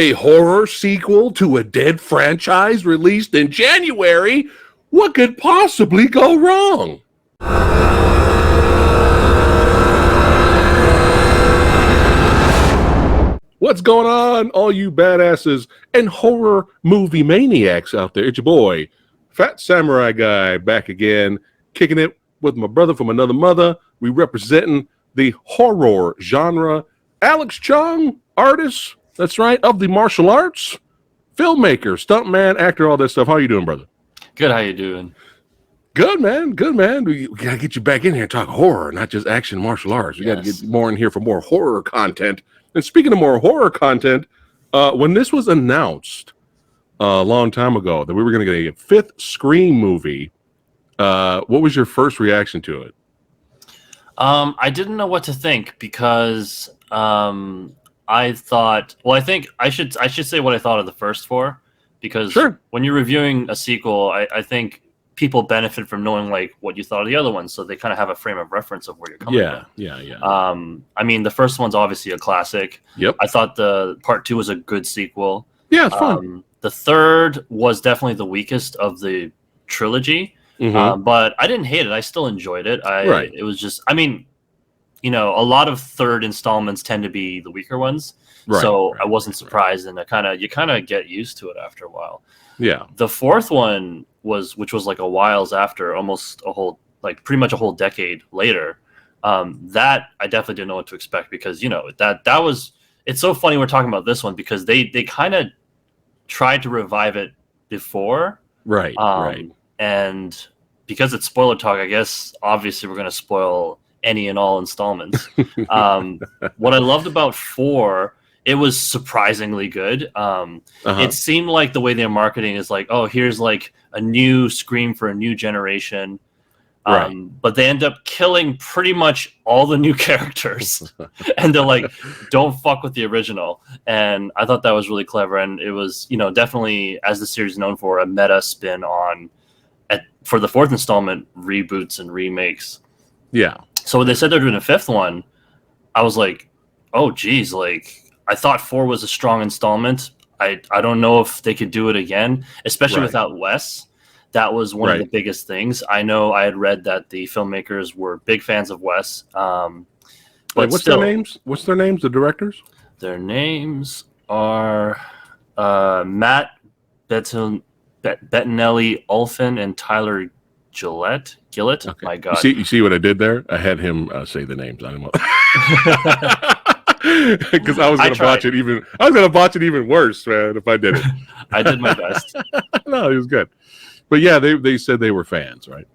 A horror sequel to a dead franchise released in January? What could possibly go wrong? What's going on, all you badasses and horror movie maniacs out there? It's your boy, PhatSamuraiGuy, back again, kicking it with my brother from another mother. We representing the horror genre. Alex Chung, artist, that's right, of the martial arts, filmmaker, stuntman, actor, all that stuff. How you doing, brother? Good, how you doing? Good, man. Good, man. We got to get you back in here and talk horror, not just action martial arts. We got to get more in here for more horror content. And speaking of more horror content, when this was announced a long time ago that we were going to get a fifth Scream movie, what was your first reaction to it? I didn't know what to think because I thought, well, I think I should say what I thought of the first four, because when you're reviewing a sequel, I think people benefit from knowing like what you thought of the other ones, so they kind of have a frame of reference of where you're coming from. Yeah. I mean, the first one's obviously a classic. Yep. I thought the part 2 was a good sequel. Yeah, it's fun. The third was definitely the weakest of the trilogy, but I didn't hate it. I still enjoyed it. It was just, I mean, you know, a lot of third installments tend to be the weaker ones. I wasn't surprised, and you kind of get used to it after a while. Yeah. The fourth one which was like a whiles after, almost a whole, like pretty much a whole decade later. That I definitely didn't know what to expect, because, you know, that was, it's so funny we're talking about this one because they kind of tried to revive it before. Right. And because it's spoiler talk, I guess obviously we're going to spoil any and all installments. What I loved about 4, it was surprisingly good. It seemed like the way they're marketing is like, oh, here's like a new Scream for a new generation. But they end up killing pretty much all the new characters. And they're like, don't fuck with the original. And I thought that was really clever. And it was, you know, definitely, as the series is known for, a meta spin on, for the fourth installment, reboots and remakes. Yeah. So when they said they're doing a fifth one, I was like, oh, geez, like, I thought 4 was a strong installment. I don't know if they could do it again, especially without Wes. That was one of the biggest things. I know I had read that the filmmakers were big fans of Wes. But what's their names? What's their names, the directors? Their names are Matt Bettinelli Ulfin and Tyler Gillett. Okay. My God. You see what I did there? I had him say the names. I don't know. Because I was going to botch it even. I was going to botch it even worse, man, if I did it. I did my best. No, it was good. But yeah, they said they were fans, right?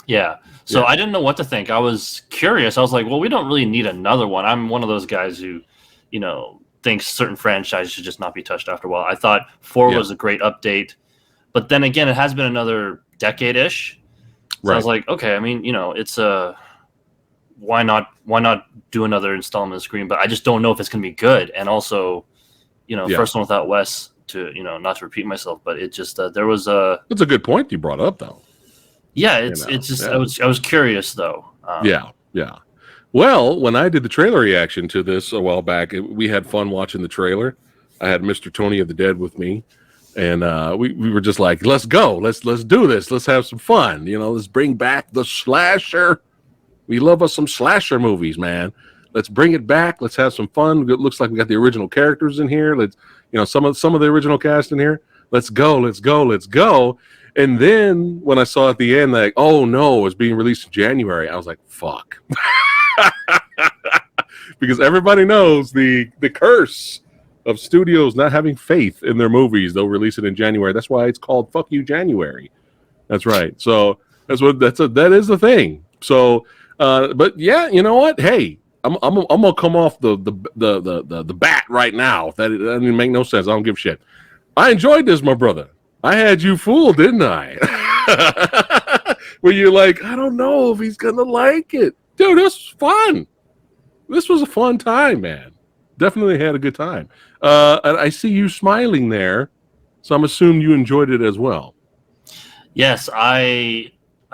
Yeah. So I didn't know what to think. I was curious. I was like, well, we don't really need another one. I'm one of those guys who, you know, thinks certain franchises should just not be touched after a while. I thought 4 was a great update, but then again, it has been another decade-ish. So I was like, okay, I mean, you know, it's why not do another installment of Scream? But I just don't know if it's going to be good. And also, you know, first one without Wes, to, you know, not to repeat myself, but it just there was a. It's a good point you brought up, though. Yeah, it's just I was curious though. Yeah. Well, when I did the trailer reaction to this a while back, we had fun watching the trailer. I had Mr. Tony of the Dead with me, and we were just like, let's go, let's do this, let's have some fun. You know, let's bring back the slasher. We love us some slasher movies, man. Let's bring it back. Let's have some fun. It looks like we got the original characters in here. Let's, you know, some of the original cast in here. Let's go. And then when I saw at the end, like, oh no, it's being released in January, I was like, fuck. Because everybody knows the curse of studios not having faith in their movies. They'll release it in January. That's why it's called Fuck You January. That's right. So that is the thing. So, but yeah, you know what? Hey, I'm gonna come off the bat right now. That doesn't make no sense. I don't give a shit. I enjoyed this, my brother. I had you fooled, didn't I? Where you're like, I don't know if he's gonna like it, dude. This was fun. This was a fun time, man. Definitely had a good time. And I see you smiling there, so I'm assuming you enjoyed it as well. Yes, I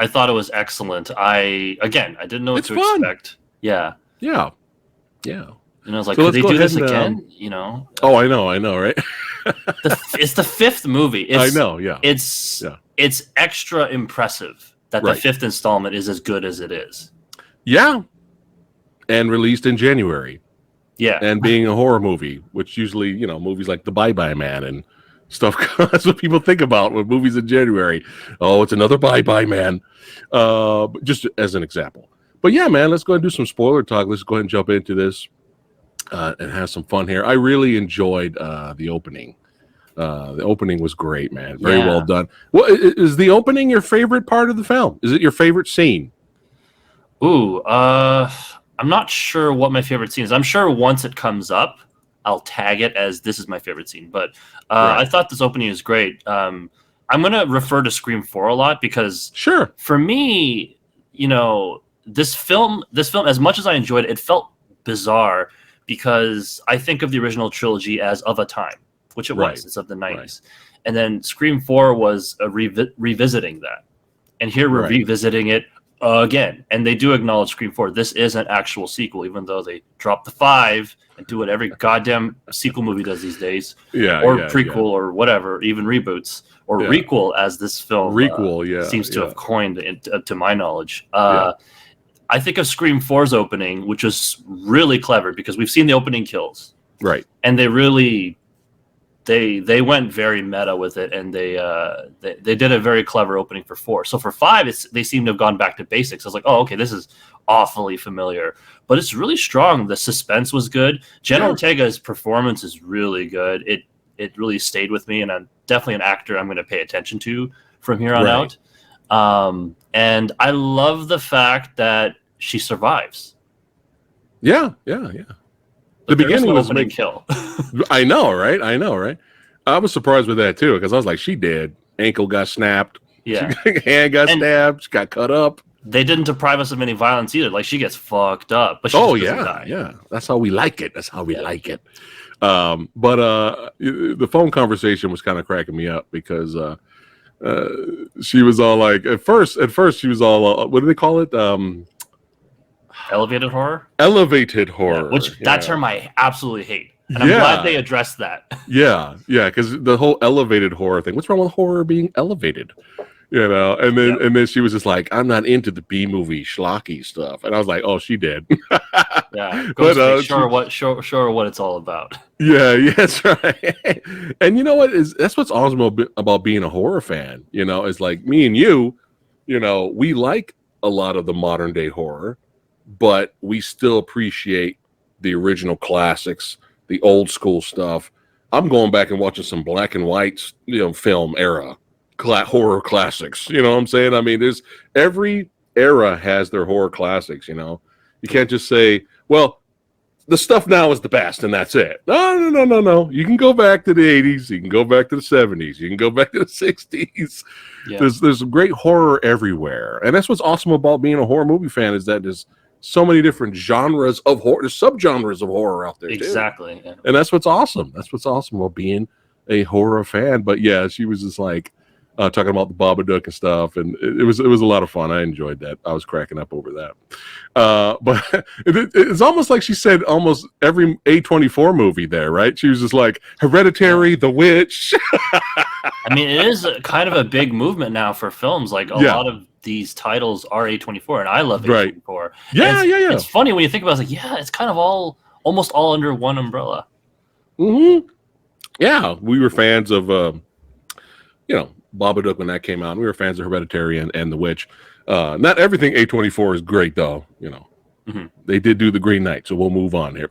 thought it was excellent. I didn't know what to expect. Yeah. And I was like, So could let's they go do ahead this and, again? You know? oh, I know, right? It's the fifth movie. I know, yeah. It's extra impressive that the Right. fifth installment is as good as it is. Yeah. And released in January. Yeah. And being a horror movie, which usually, you know, movies like The Bye-Bye Man and stuff, that's what people think about with movies in January. Oh, it's another Bye-Bye Man. Just as an example. But yeah, man, let's go ahead and do some spoiler talk. Let's go ahead and jump into this and have some fun here. I really enjoyed the opening. The opening was great, man. Very well done. Well, is the opening your favorite part of the film? Is it your favorite scene? Ooh, I'm not sure what my favorite scene is. I'm sure once it comes up, I'll tag it as this is my favorite scene. But I thought this opening is great. I'm going to refer to Scream 4 a lot because sure, for me, you know, this film, as much as I enjoyed it, it felt bizarre because I think of the original trilogy as of a time, which it was. It's of the 90s. Right. And then Scream 4 was a revisiting that. And here we're revisiting it again. And they do acknowledge Scream 4. This is an actual sequel, even though they dropped the 5 and do what every goddamn sequel movie does these days. Prequel or whatever, even reboots. Or requel, as this film seems to have coined, to my knowledge. I think of Scream 4's opening, which was really clever because we've seen the opening kills. Right. And they really... They went very meta with it, and they did a very clever opening for 4. So for 5, they seem to have gone back to basics. I was like, oh, okay, this is awfully familiar, but it's really strong. The suspense was good. Jenna Ortega's performance is really good. It really stayed with me, and I'm definitely an actor I'm going to pay attention to from here on out. And I love the fact that she survives. Yeah. The beginning was opening kill. I know, right? I was surprised with that too because I was like, she did. Ankle got snapped. Yeah, hand got stabbed. She got cut up. They didn't deprive us of any violence either. Like she gets fucked up, but she doesn't die. Yeah. That's how we like it. Like it. But the phone conversation was kind of cracking me up because she was all like, at first she was all, what do they call it? Elevated horror? Elevated horror. Which that term I absolutely hate. And I'm glad they addressed that. Yeah, because the whole elevated horror thing. What's wrong with horror being elevated? You know, and then she was just like, I'm not into the B movie schlocky stuff. And I was like, oh, she did. Sure what it's all about. Yeah, that's right. And you know what that's what's awesome about being a horror fan, you know, is like me and you know, we like a lot of the modern day horror, but we still appreciate the original classics, the old school stuff. I'm going back and watching some black and white, you know, film era horror classics. You know what I'm saying? I mean, there's every era has their horror classics. You know, you can't just say, well, the stuff now is the best and that's it. No. You can go back to the 80s. You can go back to the 70s. You can go back to the 60s. Yeah. There's great horror everywhere, and that's what's awesome about being a horror movie fan is that there's so many different genres of horror, there's subgenres of horror out there too. Exactly. Yeah. And that's what's awesome. That's what's awesome about being a horror fan. But yeah, she was just like talking about the Babadook and stuff, and it was a lot of fun. I enjoyed that. I was cracking up over that. But it's almost like she said almost every A24 movie there, right? She was just like Hereditary, The Witch. I mean, it is kind of a big movement now for films. Like a lot of these titles are A24, and I love A24. Right. Yeah. It's funny when you think about it. It's like, it's kind of almost all under one umbrella. Mm-hmm. Yeah, we were fans of, Babadook when that came out. We were fans of Hereditary and The Witch. Not everything A24 is great, though. You know, They did do The Green Knight, so we'll move on here.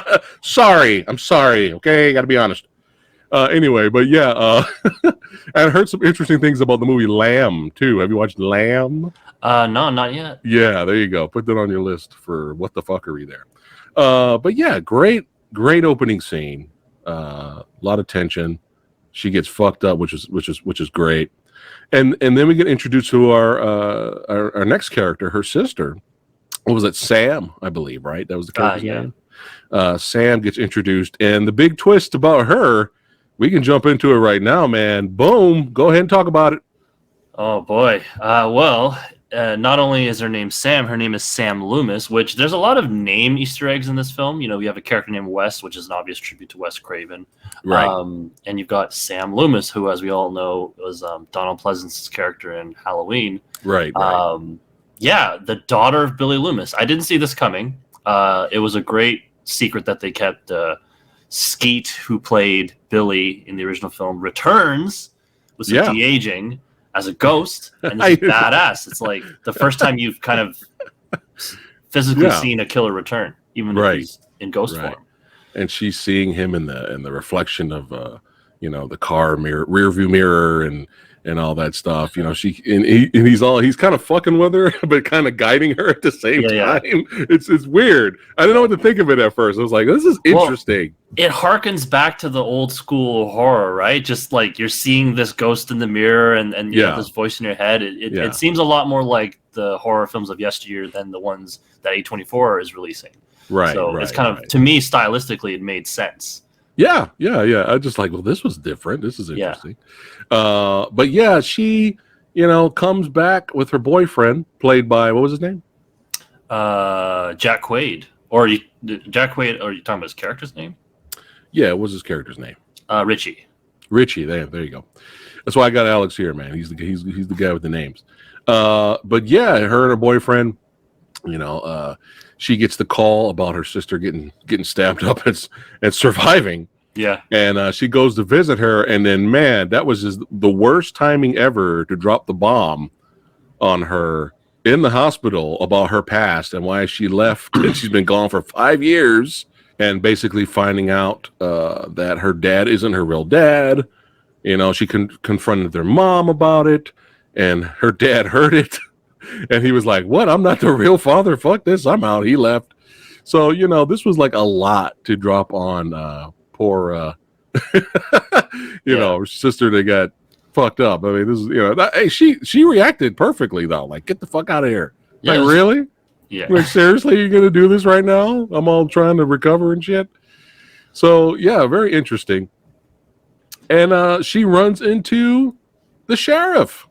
I'm sorry. Okay, got to be honest. Anyway, but yeah, I heard some interesting things about the movie Lamb too. Have you watched Lamb? No, not yet. Yeah, there you go. Put that on your list for what the fuckery there. But yeah, great opening scene. A lot of tension. She gets fucked up, which is great. And then we get introduced to our next character, her sister. What was it? Sam, I believe, right? That was the character's name. Sam gets introduced, and the big twist about her, we can jump into it right now, man. Boom. Go ahead and talk about it. Oh, boy. Well, not only is her name Sam, her name is Sam Loomis, which there's a lot of name Easter eggs in this film. You know, we have a character named Wes, which is an obvious tribute to Wes Craven. Right. And you've got Sam Loomis, who, as we all know, was Donald Pleasance's character in Halloween. Right. Yeah, the daughter of Billy Loomis. I didn't see this coming. It was a great secret that they kept. Skeet, who played Billy in the original film, returns with some de-aging as a ghost, and this is badass. It's like the first time you've kind of physically seen a killer return, even if he's in ghost form. And she's seeing him in the reflection of the car mirror, rear view mirror, and all that stuff. You know, he's kind of fucking with her, but kind of guiding her at the same time. Yeah. It's weird. I didn't know what to think of it at first. I was like, this is interesting. Well, it harkens back to the old school horror, right? Just like you're seeing this ghost in the mirror and you know, this voice in your head. It seems a lot more like the horror films of yesteryear than the ones that A24 is releasing. Right. So it's kind of, to me, stylistically, it made sense. Yeah. I just like, well, this was different. This is interesting. But yeah, she, comes back with her boyfriend, played by, what was his name? Jack Quaid. Jack Quaid, or are you talking about his character's name? Yeah, what was his character's name? Richie. Richie, there you go. That's why I got Alex here, man. He's the guy with the names. But yeah, her and her boyfriend, she gets the call about her sister getting stabbed up and surviving. Yeah. And she goes to visit her, and then, man, that was just the worst timing ever to drop the bomb on her in the hospital about her past and why she left. And she's been gone for 5 years, and basically finding out that her dad isn't her real dad. She confronted their mom about it, and her dad heard it. And he was like, what? I'm not the real father. Fuck this. I'm out. He left. So, this was like a lot to drop on poor, her sister that got fucked up. I mean, this is, hey, she reacted perfectly, though. Like, get the fuck out of here. Yeah, like, really? Yeah. Like, seriously, you're going to do this right now? I'm all trying to recover and shit. So, yeah, very interesting. And she runs into the sheriff.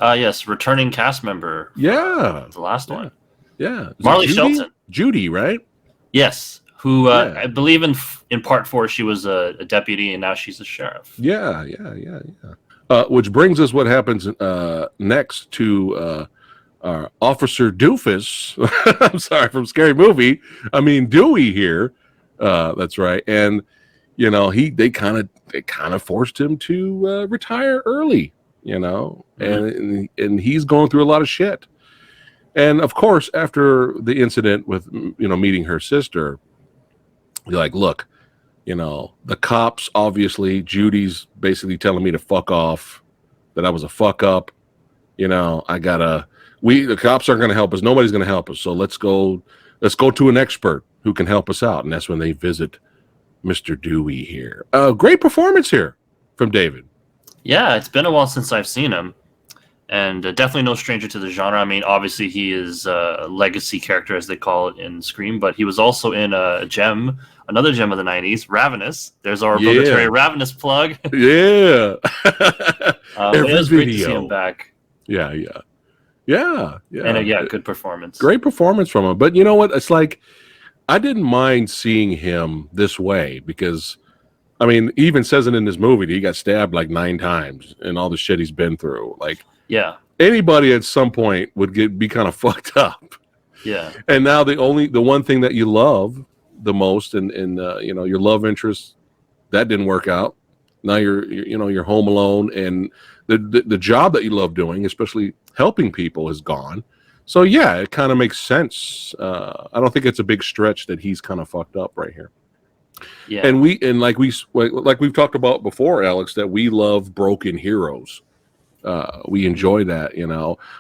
Yes, returning cast member. Yeah. The last one. Yeah. Marley Shelton. Judy, right? Yes. Who I believe in part 4 she was a deputy, and now she's a sheriff. Yeah. Which brings us what happens next to Officer Doofus. I'm sorry, from Scary Movie. I mean Dewey here. That's right. And they kind of forced him to retire early. And he's going through a lot of shit. And of course, after the incident with, meeting her sister, you're like, look, the cops, obviously, Judy's basically telling me to fuck off, that I was a fuck up. The cops aren't going to help us. Nobody's going to help us. So let's go to an expert who can help us out. And that's when they visit Mr. Dewey here. Great performance here from David. Yeah, it's been a while since I've seen him, and definitely no stranger to the genre. I mean, obviously he is a legacy character, as they call it in Scream, but he was also in another gem of the 90s, Ravenous. There's our obligatory Ravenous plug. Yeah. It was great to see him back. Yeah. And good performance. Great performance from him. But you know what? It's like, I didn't mind seeing him this way because, I mean, he even says it in this movie that he got stabbed like 9 times and all the shit he's been through. Like, yeah, anybody at some point would be kind of fucked up. Yeah. And now the one thing that you love the most and your love interest, that didn't work out. Now you're home alone, and the job that you love doing, especially helping people, is gone. So yeah, it kind of makes sense. I don't think it's a big stretch that he's kind of fucked up right here. Yeah. And like we've talked about before, Alex, that we love broken heroes. We enjoy that,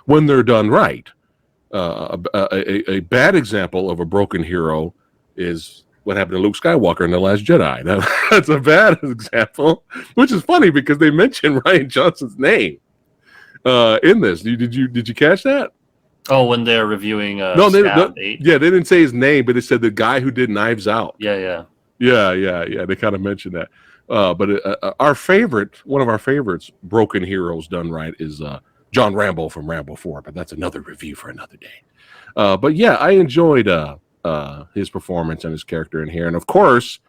when they're done right. A bad example of a broken hero is what happened to Luke Skywalker in The Last Jedi. That's a bad example, which is funny because they mentioned Rian Johnson's name in this. Did you catch that? Oh, when they're reviewing Stab 8? Yeah, they didn't say his name, but they said the guy who did Knives Out. Yeah. They kind of mentioned that. But one of our favorites, broken heroes done right, is John Rambo from Rambo 4, but that's another review for another day. But yeah, I enjoyed his performance and his character in here. And of course,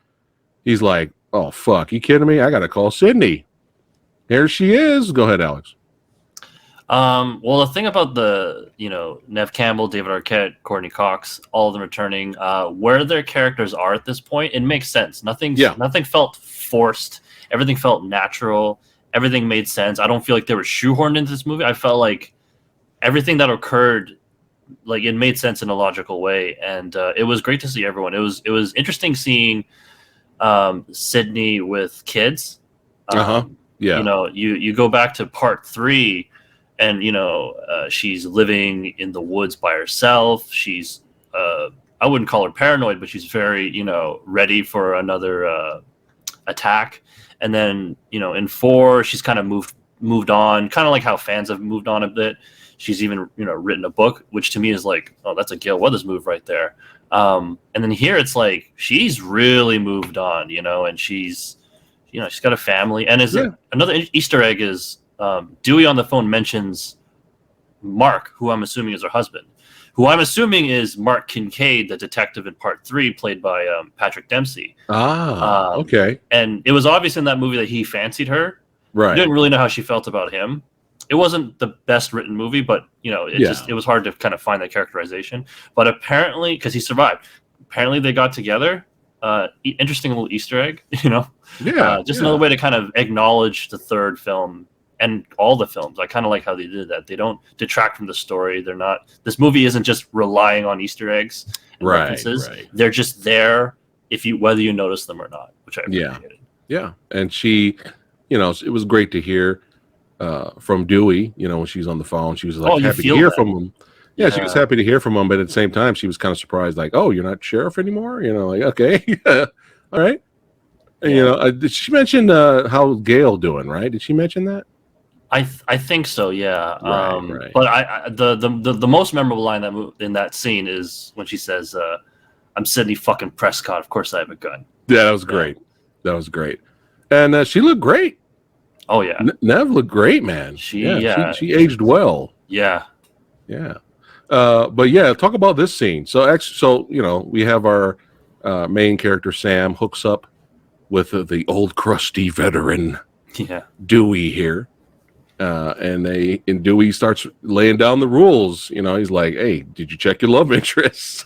he's like, oh, fuck, you kidding me? I got to call Sydney. Here she is. Go ahead, Alex. Well, the thing about the, Nev Campbell, David Arquette, Courtney Cox, all of them returning, where their characters are at this point, it makes sense. Nothing felt forced. Everything felt natural. Everything made sense. I don't feel like they were shoehorned into this movie. I felt like everything that occurred, like it made sense in a logical way, and it was great to see everyone. It was interesting seeing Sydney with kids. Yeah. You go back to part 3. And, she's living in the woods by herself. She's, I wouldn't call her paranoid, but she's very, ready for another attack. And then, in 4, she's kind of moved on, kind of like how fans have moved on a bit. She's even, written a book, which to me is like, oh, that's a Gail Weathers move right there. And then here it's like, she's really moved on, and she's got a family. And another Easter egg is, Dewey on the phone mentions Mark, who I'm assuming is her husband, who I'm assuming is Mark Kincaid, the detective in part 3, played by Patrick Dempsey. Okay. And it was obvious in that movie that he fancied her. Right. I didn't really know how she felt about him. It wasn't the best written movie, but it was hard to kind of find that characterization. But apparently, because he survived, apparently they got together. Interesting little Easter egg, another way to kind of acknowledge the third film. And all the films, I kind of like how they did that. They don't detract from the story. They're not. This movie isn't just relying on Easter eggs and references. Right. They're just there whether you notice them or not, which I appreciated. Yeah, and she, it was great to hear from Dewey. When she was on the phone, she was like happy to hear from him. Yeah, she was happy to hear from him, but at the same time, she was kind of surprised, like, "Oh, you're not sheriff anymore?" Like, okay, all right. And, did she mention how Gail doing? Right? Did she mention that? I think so, yeah. Right. But the most memorable line in that scene is when she says, "I'm Sidney fucking Prescott. Of course I have a gun." Yeah, that was great. That was great, and she looked great. Oh yeah, Nev looked great, man. She aged well. Yeah. But yeah, talk about this scene. So we have our main character Sam hooks up with the old crusty veteran Dewey here. And Dewey starts laying down the rules. He's like, "Hey, did you check your love interests?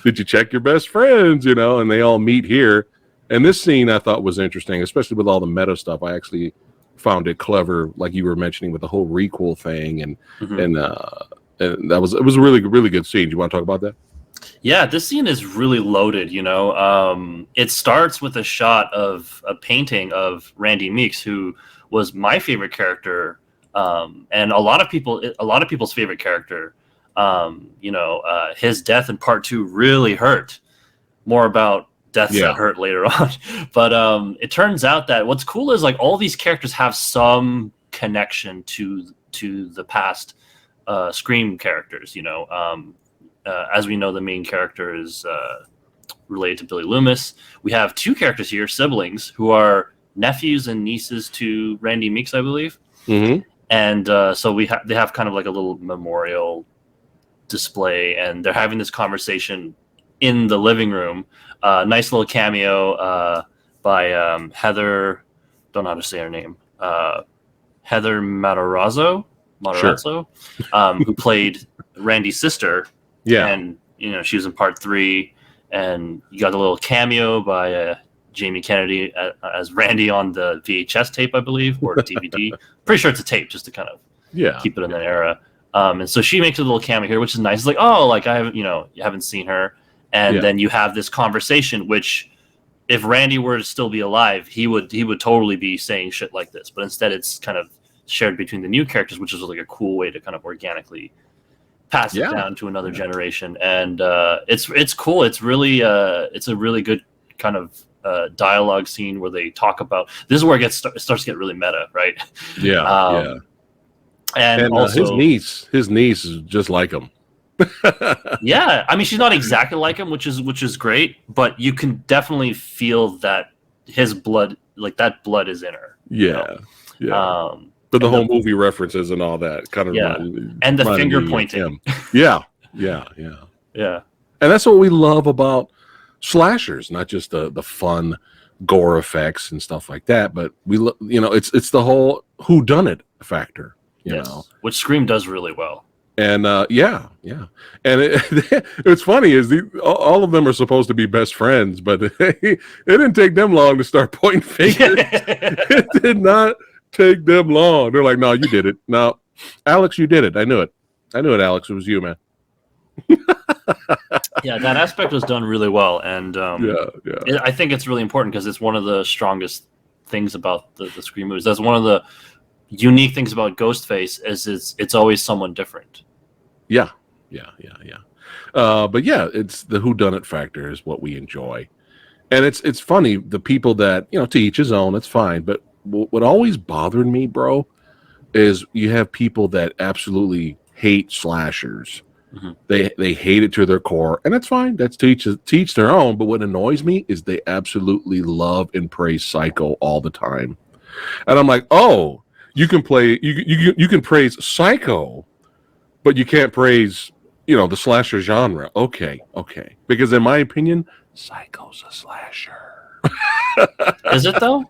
Did you check your best friends?" And they all meet here. And this scene I thought was interesting, especially with all the meta stuff. I actually found it clever, like you were mentioning, with the whole requel thing, and it was a really, really good scene. Do you want to talk about that? Yeah, this scene is really loaded. It starts with a shot of a painting of Randy Meeks, who was my favorite character, and a lot of people's favorite character. His death in part 2 really hurt. More about deaths that hurt later on. But it turns out that what's cool is like all these characters have some connection to the past Scream characters. As we know, the main character is related to Billy Loomis. We have 2 characters here, siblings, who are nephews and nieces to Randy Meeks, I believe. Mm-hmm. And so they have kind of like a little memorial display, and they're having this conversation in the living room. Nice little cameo by Heather, don't know how to say her name, Heather Matarazzo, who played Randy's sister. Yeah. And, she was in part 3, and you got a little cameo by Jamie Kennedy as Randy on the VHS tape, I believe, or DVD. Pretty sure it's a tape, just to kind of keep it in that era. And so she makes a little cameo here, which is nice. It's like, oh, like I haven't, you haven't seen her. And then you have this conversation, which if Randy were to still be alive, he would totally be saying shit like this. But instead it's kind of shared between the new characters, which is like a cool way to kind of organically pass it down to another generation. And it's cool. It's really it's a really good kind of dialogue scene where they talk about, this is where it starts to get really meta, right? And also his niece is just like him. Yeah, I mean, she's not exactly like him, which is great, but you can definitely feel that his blood, like that blood is in her. But the And whole movie references and all that kind of and the reminded finger me of pointing. him. Yeah, yeah, yeah. Yeah. And that's what we love about slashers, not just the fun gore effects and stuff like that, but it's the whole who done it factor, you know. Which Scream does really well. And yeah. And it's funny is all of them are supposed to be best friends, but it didn't take them long to start pointing fingers. It did not take them long. They're like, no, you did it. No, Alex, you did it. I knew it, Alex. It was you, man. Yeah, that aspect was done really well, and I think it's really important because it's one of the strongest things about the Scream movies. That's one of the unique things about Ghostface is it's always someone different. Yeah. But yeah, it's the whodunit factor is what we enjoy, and it's funny the people that to each his own. It's fine, but what always bothered me, bro, is you have people that absolutely hate slashers. Mm-hmm. They hate it to their core, and that's fine. That's to each their own. But what annoys me is they absolutely love and praise Psycho all the time, and I'm like, oh, you can praise Psycho, but you can't praise the slasher genre. Okay, because in my opinion, Psycho's a slasher. Is it though?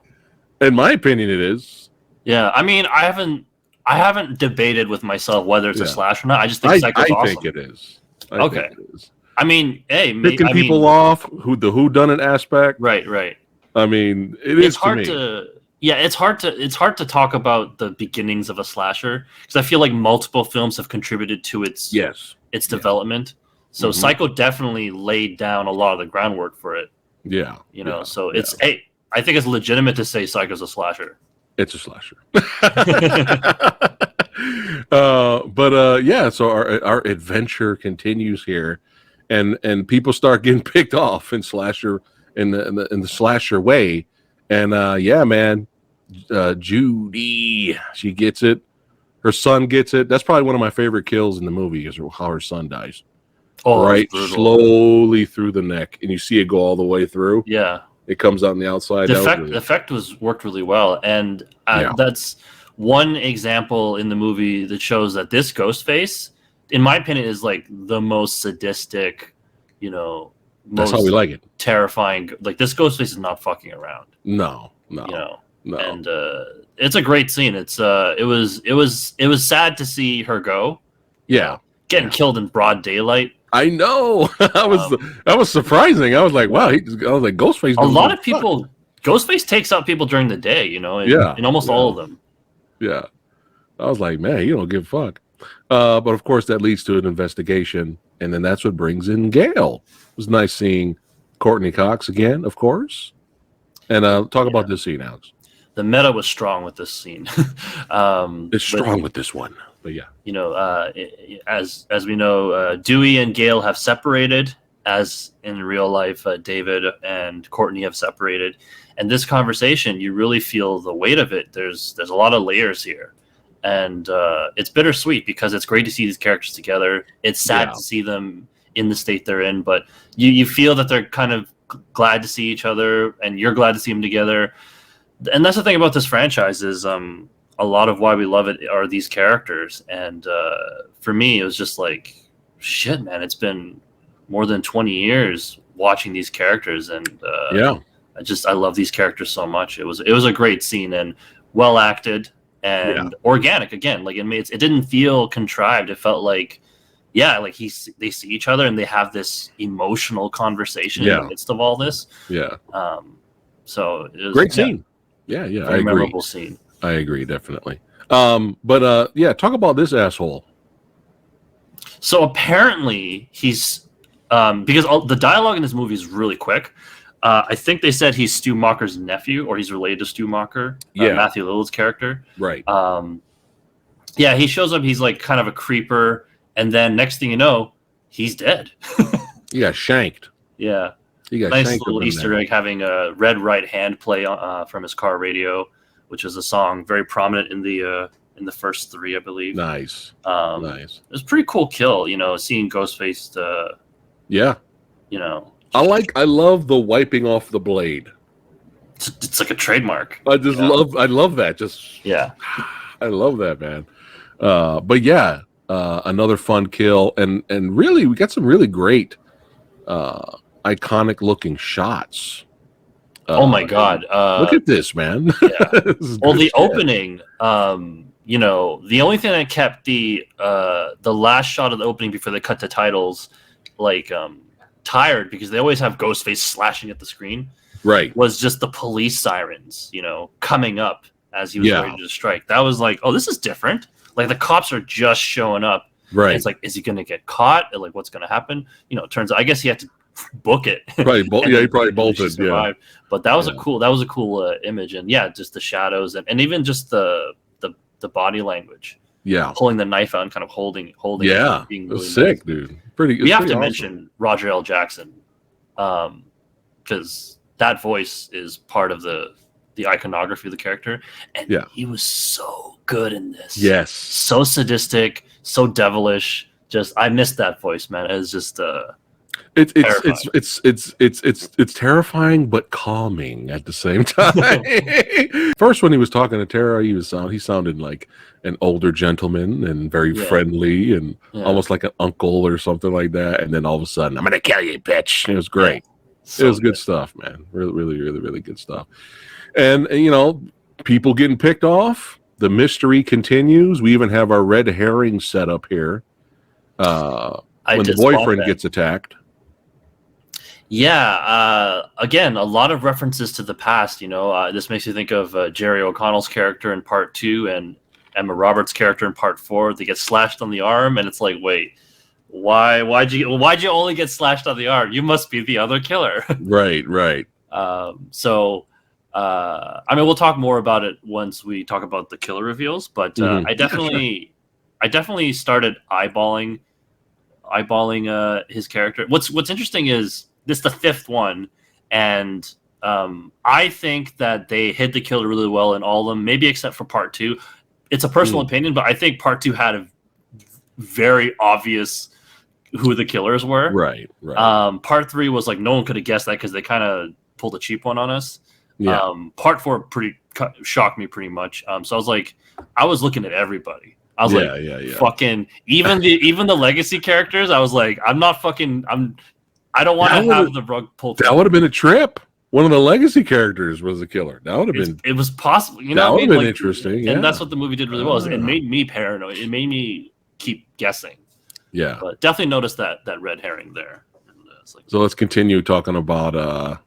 In my opinion, it is. Yeah, I mean, I haven't debated with myself whether it's a slash or not. I just think Psycho's awesome. I think it is. I think it is. I mean, hey, picking people off, the whodunit aspect. Right. I mean, it's hard to. Yeah, it's hard to talk about the beginnings of a slasher because I feel like multiple films have contributed to its development. So Psycho definitely laid down a lot of the groundwork for it. Yeah, So it's I think it's legitimate to say Psycho's a slasher. It's a slasher. So our adventure continues here, and people start getting picked off in slasher in the slasher way, and man, Judy, she gets it. Her son gets it. That's probably one of my favorite kills in the movie is how her son dies. Oh, right, slowly through the neck, and you see it go all the way through. Yeah. It comes on the outside. The effect worked really well, and that's one example in the movie that shows that this Ghostface, in my opinion, is like the most sadistic, that's how we like it. Terrifying. Like this Ghostface is not fucking around. No. And it's a great scene. It was sad to see her go. Yeah, getting killed in broad daylight. I know. That was surprising. I was like, wow. I was like, Ghostface. A lot of people. Ghostface takes out people during the day. In almost all of them. Yeah. I was like, man, you don't give a fuck. But of course, that leads to an investigation, and then that's what brings in Gale. It was nice seeing Courtney Cox again, of course. And talk about this scene, Alex. The meta was strong with this scene. It's strong with this one. But yeah, as we know, Dewey and Gale have separated, as in real life, David and Courtney have separated. And this conversation, you really feel the weight of it. There's a lot of layers here, and it's bittersweet because it's great to see these characters together. It's sad to see them in the state they're in, but you feel that they're kind of glad to see each other, and you're glad to see them together. And that's the thing about this franchise is a lot of why we love it are these characters. And for me, it was just like, shit, man, it's been more than 20 years watching these characters. And I love these characters so much. It was a great scene and well acted and organic again. Like it didn't feel contrived. It felt like, they see each other and they have this emotional conversation in the midst of all this. Yeah. So it was great scene. Yeah. I agree. Memorable scene. I agree, definitely. Talk about this asshole. So apparently he's because the dialogue in this movie is really quick. I think they said he's Stu Macher's nephew, or he's related to Stu Macher, Matthew Lillard's character. Right. He shows up. He's like kind of a creeper, and then next thing you know, he's dead. He got shanked. Yeah. He got nice shanked little Easter egg having a Red Right Hand play from his car radio, which is a song very prominent in the first three, I believe. Nice. Nice. It was a pretty cool kill, seeing Ghostface. I love the wiping off the blade. It's like a trademark. I love that. Just I love that, man. But yeah, another fun kill, and really, we got some really great, iconic looking shots. Oh my god! Look at this, man. Yeah. This is Well, good the shit. opening, you know, the only thing that kept the last shot of the opening before they cut to titles, like tired because they always have Ghostface slashing at the screen. Right. Was just the police sirens, you know, coming up as he was ready to strike. That was like, oh, this is different. Like the cops are just showing up. Right. It's like, is he going to get caught? Like, what's going to happen? You know, it turns out, I guess he had to book it. Probably he probably bolted. Yeah. But that was a cool image, and yeah, just the shadows and even just the body language. Yeah. Pulling the knife out and kind of holding. Yeah. It being really sick, dude. We have to awesome. mention Roger L. Jackson, because that voice is part of the iconography of the character, and he was so good in this. Yes, so sadistic, so devilish. Just I missed that voice, man. It's just it's terrifying but calming at the same time. First, when he was talking to Tara, he sounded like an older gentleman and very friendly and almost like an uncle or something like that. And then all of a sudden, I'm gonna kill you, bitch. It was great. So it was good stuff, man. Really good stuff. And you know, people getting picked off. The mystery continues. We even have our red herring set up here. When the boyfriend gets attacked. Yeah. Again, a lot of references to the past. You know, this makes you think of Jerry O'Connell's character in part 2 and Emma Roberts' character in part 4. They get slashed on the arm, and it's like, wait. Why'd you only get slashed on the arm? You must be the other killer. Right. I mean, we'll talk more about it once we talk about the killer reveals. But I definitely started eyeballing his character. What's interesting is this is the 5th one, and I think that they hid the killer really well in all of them, maybe except for part 2. It's a personal opinion, but I think part 2 had a very obvious who the killers were. Right. Part 3 was like no one could have guessed that because they kind of pulled a cheap one on us. Yeah. Part 4 shocked me pretty much. So I was like, I was looking at everybody. I was fucking even the legacy characters. I was like, I don't want to have the rug pulled. That would have been a trip. One of the legacy characters was the killer. That would have been. It was possible. You know, that would have been interesting. And that's what the movie did really well. It made me paranoid. It made me keep guessing. Yeah, but definitely noticed that red herring there. And, so let's continue talking about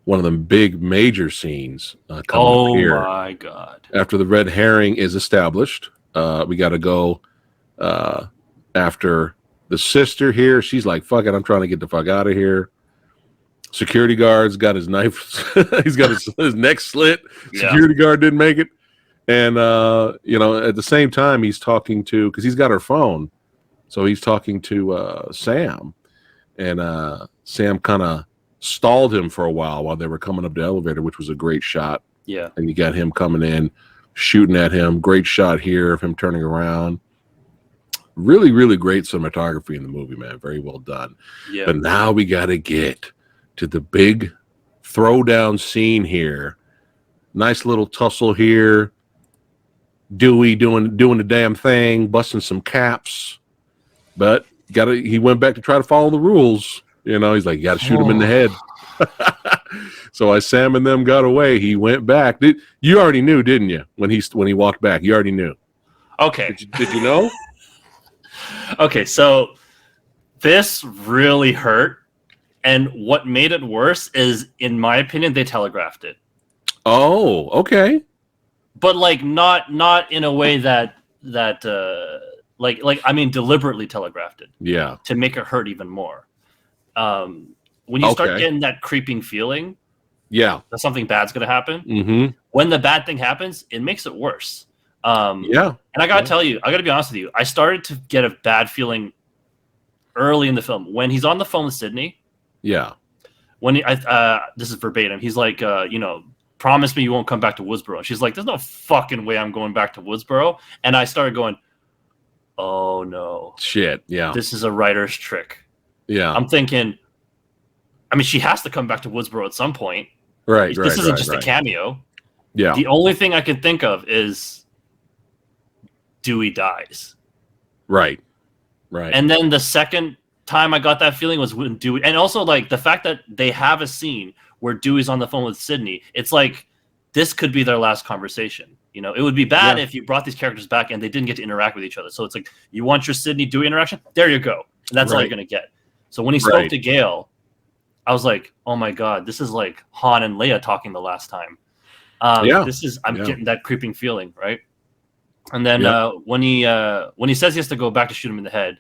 one of the big major scenes coming up here. Oh my god! After the red herring is established, we got to go after the sister here. She's like, "Fuck it, I'm trying to get the fuck out of here." Security guard's got his knife. He's got his neck slit. Security guard didn't make it, and you know, at the same time, he's talking to because he's got her phone. So he's talking to Sam, and Sam kind of stalled him for a while they were coming up the elevator, which was a great shot. Yeah. And you got him coming in, shooting at him. Great shot here of him turning around. Really, really great cinematography in the movie, man. Very well done. Yeah. But now we got to get to the big throwdown scene here. Nice little tussle here. Dewey doing the damn thing, busting some caps. But he went back to try to follow the rules. You know, he's like, you got to shoot him in the head. So as Sam and them got away, he went back. You already knew, didn't you? When he walked back, you already knew. Okay. Did you know? Okay, so this really hurt. And what made it worse is, in my opinion, they telegraphed it. Oh, okay. But like not in a way that I mean deliberately telegraphed it. Yeah. To make it hurt even more. When you start getting that creeping feeling, that something bad's gonna happen. Mm-hmm. When the bad thing happens, it makes it worse. And I gotta tell you, I gotta be honest with you. I started to get a bad feeling early in the film when he's on the phone with Sydney. Yeah. When this is verbatim, he's like, you know, promise me you won't come back to Woodsboro. And she's like, there's no fucking way I'm going back to Woodsboro. And I started going, oh no, shit, yeah, this is a writer's trick. Yeah, I'm thinking, I mean, she has to come back to Woodsboro at some point. Right. This isn't just a cameo. Yeah. The only thing I can think of is Dewey dies. Right. Right. And then the second time I got that feeling was when Dewey, and also like the fact that they have a scene where Dewey's on the phone with Sydney. It's like this could be their last conversation. You know, it would be bad if you brought these characters back and they didn't get to interact with each other. So it's like, you want your Sydney Dewey interaction? There you go. And that's all you're gonna get. So when he spoke to Gale, I was like, oh my god, this is like Han and Leia talking the last time. This is I'm getting that creeping feeling, right? And then when he says he has to go back to shoot him in the head,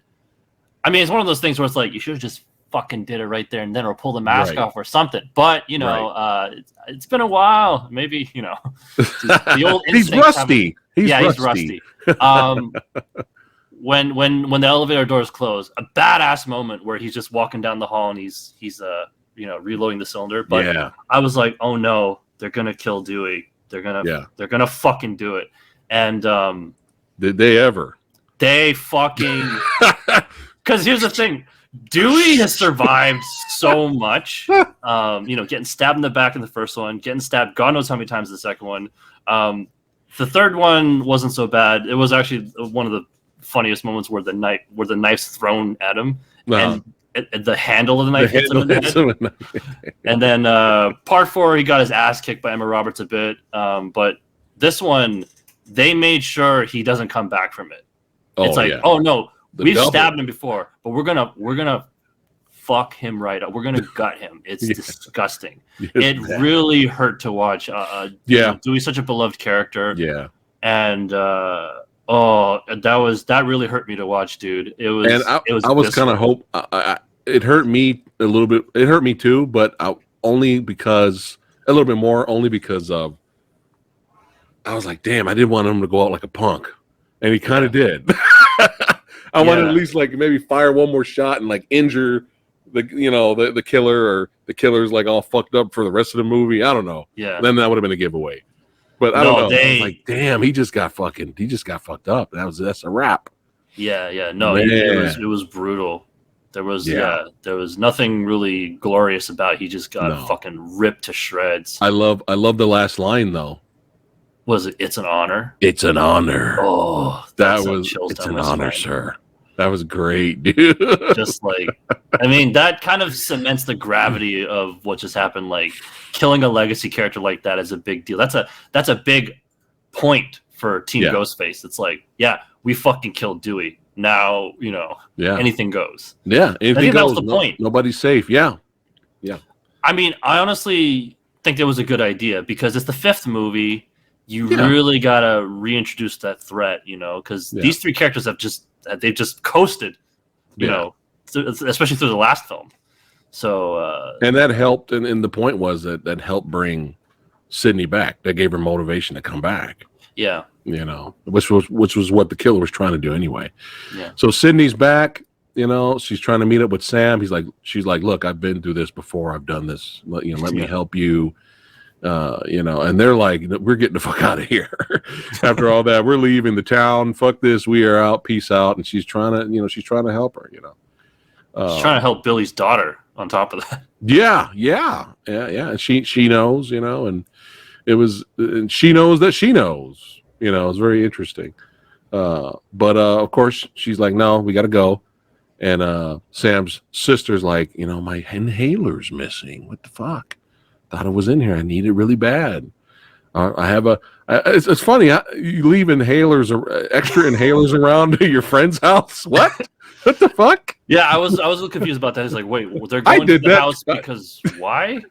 I mean, it's one of those things where it's like, you should have just fucking did it right there and then, or pull the mask off or something. But you know, it's been a while. Maybe, you know, the old he's rusty. He's rusty. When the elevator doors close, a badass moment where he's just walking down the hall and he's you know, reloading the cylinder. But I was like, oh no, they're gonna kill Dewey. They're gonna fucking do it. And did they ever? They fucking, because here's the thing, Dewey has survived so much. You know, getting stabbed in the back in the first one, getting stabbed God knows how many times in the second one. The third one wasn't so bad. It was actually one of the funniest moments where the knife's thrown at him, and the handle of the knife hits him in the head. And then part 4, he got his ass kicked by Emma Roberts a bit. But this one, they made sure he doesn't come back from it. It's like, oh no, we've stabbed him before, but we're gonna fuck him right up. We're gonna gut him. It's disgusting. It really hurt to watch. Dewey's such a beloved character. Yeah, and that really hurt me to watch, dude. It was. And I was kind of it hurt me a little bit. It hurt me too, but only because of. I was like, damn, I didn't want him to go out like a punk. And he kind of did. I wanted at least like maybe fire one more shot and like injure the killer, or the killer's like all fucked up for the rest of the movie. I don't know. Yeah. Then that would have been a giveaway. But I don't know. I was like, damn, he just got fucked up. That's a wrap. Yeah. No, it was brutal. There was nothing really glorious about it. He just got fucking ripped to shreds. I love the last line though. Was it? It's an honor. It's an honor. Oh, it's an honor, sir. That was great, dude. Just like, I mean, that kind of cements the gravity of what just happened. Like, killing a legacy character like that is a big deal. That's a big point for Team Ghostface. It's like, we fucking killed Dewey. Now, you know, anything goes. Yeah, anything I think goes. That was the point. Nobody's safe. Yeah. I mean, I honestly think it was a good idea because it's the 5th movie. You really gotta reintroduce that threat, you know, because these 3 characters they've just coasted, you know, especially through the last film. So and that helped, and the point was that helped bring Sydney back. That gave her motivation to come back. Yeah, you know, which was what the killer was trying to do anyway. Yeah. So Sydney's back. You know, she's trying to meet up with Sam. She's like, look, I've been through this before. I've done this. Let me help you. You know, and they're like, we're getting the fuck out of here. After all that, we're leaving the town. Fuck this. We are out. Peace out. And she's trying to help her, you know. She's trying to help Billy's daughter on top of that. Yeah. And she knows, you know, and she knows that she knows, you know. It's very interesting. But of course she's like, no, we got to go. And Sam's sister's like, you know, my inhaler's missing. What the fuck? Thought it was in here. I need it really bad. I have it's funny. You leave extra inhalers around your friend's house. What? What the fuck? Yeah, I was a little confused about that. It's like, wait, they're going to the house because why?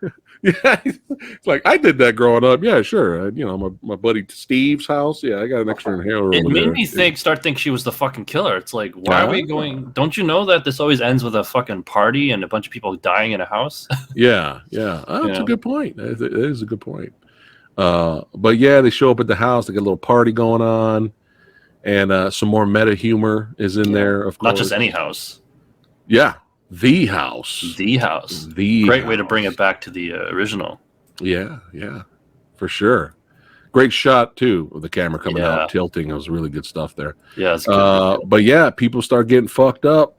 Yeah, it's like I did that growing up. Yeah, sure. You know, my buddy Steve's house. Yeah, I got an extra inhaler. It made me start thinking she was the fucking killer. It's like, why are we going? Don't you know that this always ends with a fucking party and a bunch of people dying in a house? Yeah. Oh, that's a good point. It is a good point. But yeah, they show up at the house. They got a little party going on, and some more meta humor is in there. Of course, not just any house. Yeah. The house. Great way to bring it back to the original. Yeah, for sure. Great shot too of the camera coming out tilting. It was really good stuff there. Yeah, it's good. But yeah, people start getting fucked up.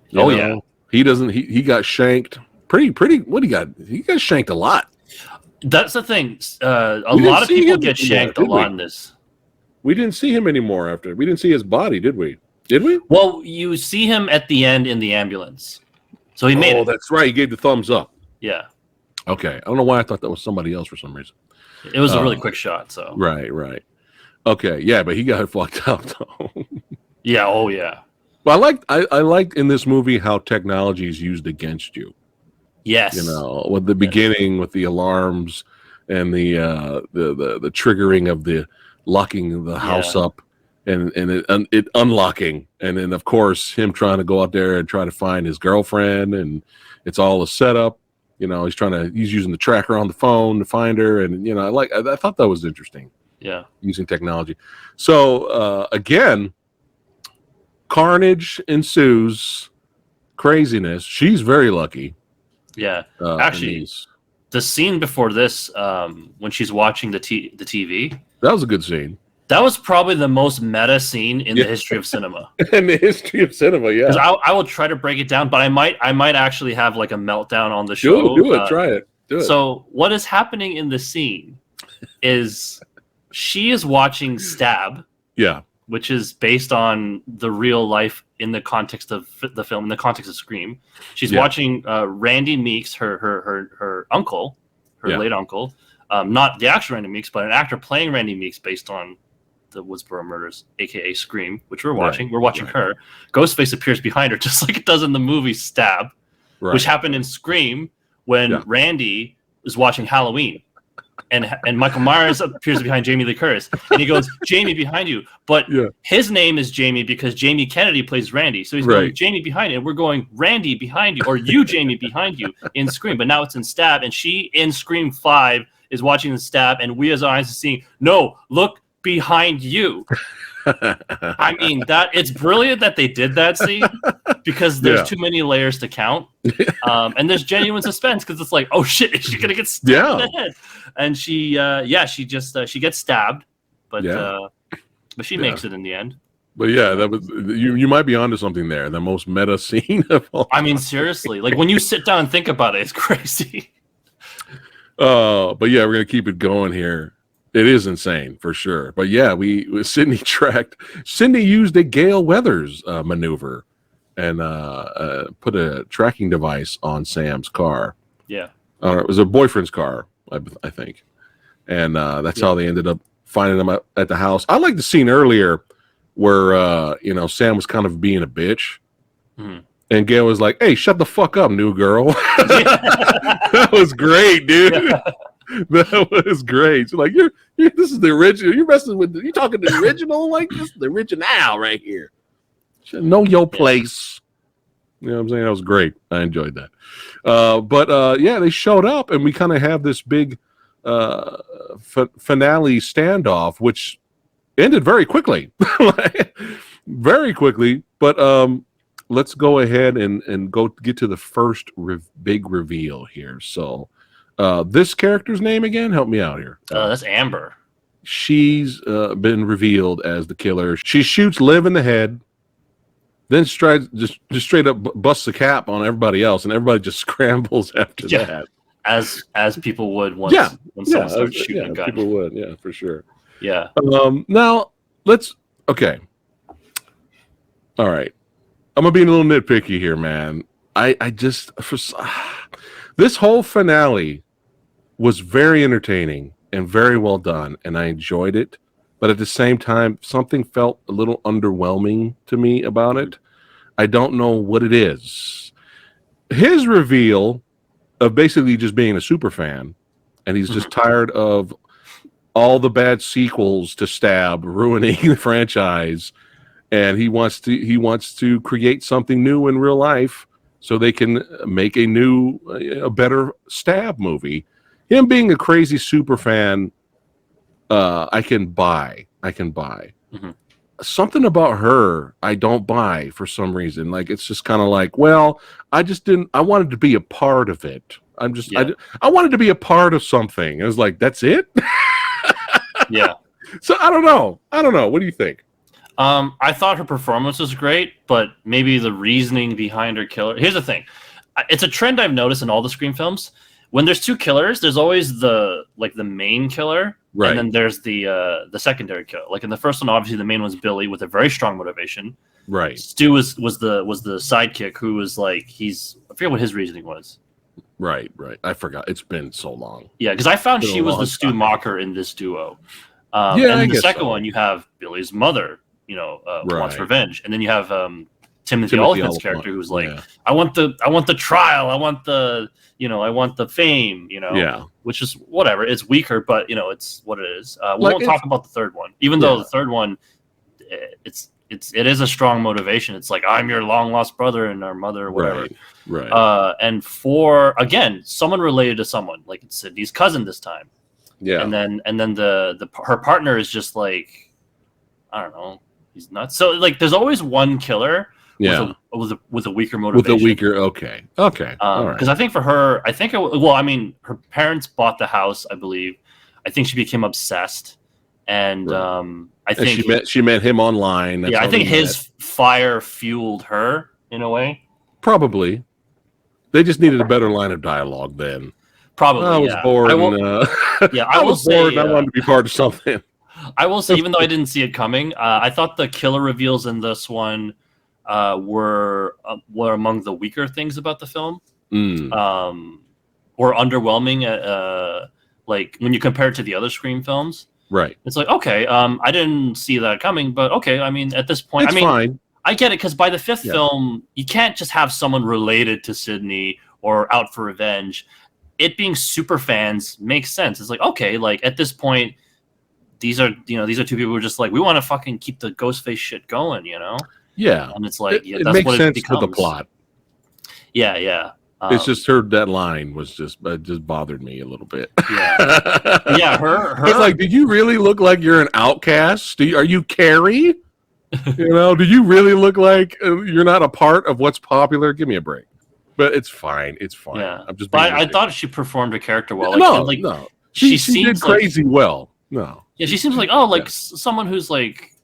You know? He got shanked. Pretty. What he got? He got shanked a lot. That's the thing. A lot of people get shanked a lot in this. We didn't see him anymore after. We didn't see his body, did we? Did we? Well, you see him at the end in the ambulance. So he made it. Oh, that's right. He gave the thumbs up. Yeah. Okay. I don't know why I thought that was somebody else for some reason. It was a really quick shot, so. Right. Okay, yeah, but he got fucked up though. Yeah, oh yeah. But I liked in this movie how technology is used against you. Yes. You know, with the beginning with the alarms and the triggering of the locking the house up and it unlocking, and then of course him trying to go out there and try to find his girlfriend, and it's all a setup. You know, he's using the tracker on the phone to find her, and you know, I thought that was interesting. Yeah, using technology. So again, carnage ensues, craziness. She's very lucky. Yeah, actually, the scene before this, when she's watching the TV, that was a good scene. That was probably the most meta scene in the history of cinema. In the history of cinema, yeah. I will try to break it down, but I might actually have like a meltdown on the show. Do it. Try it. Do it. So what is happening in the scene is she is watching Stab. Yeah. Which is based on the real life in the context of the film, in the context of Scream. She's watching Randy Meeks, her uncle, her late uncle, not the actual Randy Meeks, but an actor playing Randy Meeks based on the Woodsboro murders, aka Scream, which we're watching. We're watching her. Ghostface appears behind her, just like it does in the movie Stab, which happened in Scream when Randy is watching Halloween. And Michael Myers appears behind Jamie Lee Curtis, and he goes, "Jamie, behind you." But his name is Jamie because Jamie Kennedy plays Randy, so he's going, "Jamie, behind you." And we're going, "Randy, behind you," or "You, Jamie, behind you" in Scream. But now it's in Stab, and she in Scream 5 is watching the Stab, and we as eyes are seeing, "No, look behind you." I mean, it's brilliant that they did that scene because there's too many layers to count, and there's genuine suspense because it's like, oh shit, is she gonna get stabbed in the head? And she gets stabbed, but she makes it in the end. But yeah, that was you might be onto something there. The most meta scene of all. I mean, seriously, like when you sit down and think about it, it's crazy. But yeah, we're gonna keep it going here. It is insane for sure. But yeah, Sydney used a Gale Weathers maneuver and put a tracking device on Sam's car. Yeah. It was her boyfriend's car, I think. And that's how they ended up finding them at the house. I like the scene earlier where, Sam was kind of being a bitch. Mm-hmm. And Gail was like, "Hey, shut the fuck up, new girl." That was great, dude. Yeah. That was great. So like, this is the original. You're talking the original, like this is the original right here. Know your place. You know what I'm saying? That was great. I enjoyed that. But they showed up, and we kind of have this big finale standoff, which ended very quickly, very quickly. But let's go ahead and go get to the first big reveal here. So. This character's name again? Help me out here. That's Amber. She's been revealed as the killer. She shoots Liv in the head, then just straight up busts a cap on everybody else, and everybody just scrambles after that. As people would when someone starts shooting a gun. People would, yeah, for sure. Yeah. Now okay. All right. I'm gonna be a little nitpicky here, man. This whole finale was very entertaining and very well done, and I enjoyed it. But at the same time, something felt a little underwhelming to me about it. I don't know what it is. His reveal of basically just being a super fan, and he's just tired of all the bad sequels to Stab ruining the franchise, and he wants to create something new in real life so they can make a better Stab movie. Him being a crazy super fan, I can buy. Mm-hmm. Something about her, I don't buy for some reason. Like, it's just kind of like, well, I wanted to be a part of it. I wanted to be a part of something. It was like, that's it? Yeah. So I don't know. What do you think? I thought her performance was great, but maybe the reasoning behind her killer. Here's the thing. It's a trend I've noticed in all the Scream films. when there's two killers, there's always the main killer, Right. and then there's the secondary killer. Like in the first one, obviously the main one's Billy with a very strong motivation. Right. Stu was the sidekick who was like I forget what his reasoning was. Right. I forgot. It's been so long. Yeah, because I found she was the Stu Mocker in this duo. And the second one, you have Billy's mother, wants revenge, and then you have Timothy Olyphant's character who's like, I want the trial, I want the fame, which is whatever. It's weaker, but it's what it is. We won't talk about the third one, even though the third one, it is a strong motivation. It's like, I'm your long lost brother and our mother, or whatever. Right. And for again, someone related to someone, like it's Sydney's cousin this time. Yeah. And then her partner is just like, I don't know, he's nuts. So like, there's always one killer. Yeah. With a weaker motivation. Okay. Because I think for her, her parents bought the house, I believe. I think she became obsessed, and I think she met him online. That's I think his fire fueled her in a way. Probably, they just needed a better line of dialogue then. Probably, I was bored. I was bored. I wanted to be part of something. I will say, even though I didn't see it coming, I thought the killer reveals in this one were among the weaker things about the film, or underwhelming. Like when you compare it to the other Scream films, right? It's like, okay, I didn't see that coming, but okay. I mean, at this point, fine. I get it, because by the fifth film, you can't just have someone related to Sydney or out for revenge. It being super fans makes sense. It's like, okay, like at this point, these are two people who are just like, we want to fucking keep the Ghostface shit going, Yeah, and it's like, it makes what sense it for the plot. Yeah. It's just that line was just bothered me a little bit. Yeah. Her. It's like, did you really look like you're an outcast? Are you Carrie? Do you really look like you're not a part of what's popular? Give me a break. But it's fine. Yeah. I'm just. But I thought she performed her character well. No. She did crazy well. No. Yeah, she seems like someone who's like,